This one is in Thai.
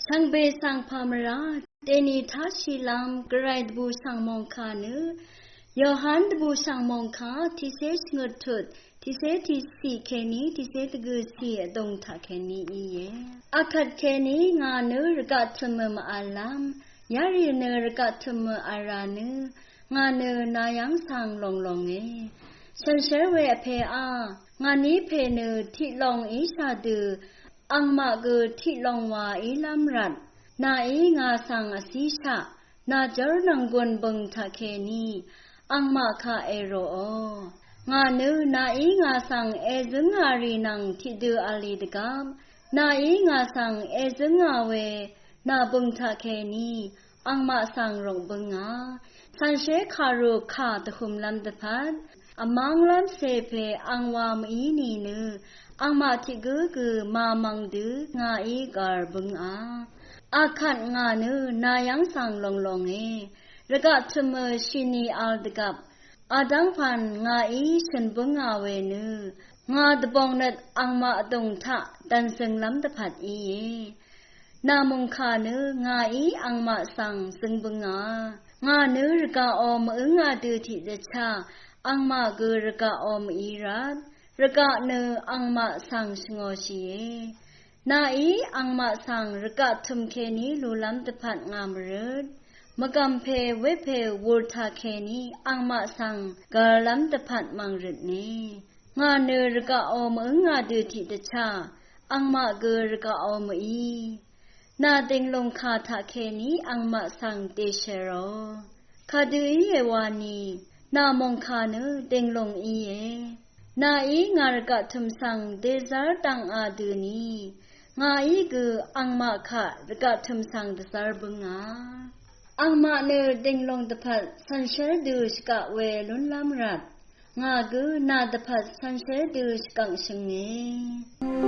สังเบสังพามราเตนิทัชิลามกรายดบูสังมองคาเนยอหันดบูสังมองคาทิเสสงดทุดทิเสทิสีเคนีทิเสตกุสีดงทาเคนีอีเยอาคัดเคนีงาเนรกัตมมอาลามยารีเนรกัตมอาราเนงาเนนายังสังลงลงเอฉันเชเวเพอางานนี้เพเนที่ลองอิชาดืออังมาเกที่ลองวาอิลามรัดนาอีงาสังอสิชะนาจรนังกวนบังทาเคนีอังมาคาเอโรองาเนนาอีงาสังเอซึงอารีนังที่ดืออาลีดกามนาอีงาสังเอซึงอาเวนาบังทาเคนีอังมาสังรงบังอาสันเชคารุคาตะคุมลำตะพัดอมังลัมเซเพอังวามอีนีเนอังมาทิกือมามังดืองาอีกาบึงอาคัดงาเนนายังสังลงลงเอระกะทมชินีอัลดกับอาดังพันงาอีฉันบึงอาเวเนงาตบองนัดอังมาตงทะดันซึงลำตะพัดอีเยนามงคาเนงาอีอังมาสังซึงบึงงาเนรกะอมงาดือทิเดชาอังมาเกรกะอมอีรัดระกะเนอังมาสังชงอชีเยนาอีอังมาสังระกะทุมเคนีลูลำตะพัดงามเริดมะกำเพเวเพวูทาเคนีอังมาสังกะลำตะพัดมังริดเนงาเนรกะอมงาดือทิเดชาอังมาเกรกะอมอีนาเต็งลงคาทาเคนีอังมาสังเตเชโรคาดือเยวานีนามงคาเนเต็งลงอีเยนาอีงารกะทุมสังเดซาร์ตังอาดูนีงาอีกืออังมาคะรกะทุมสังเดซาร์บึงอังมาเนเต็งลงตะพัดสันเชดูสกะเวลุนลามรัดงากือนาตะพัดสันเชดูสกังชงเง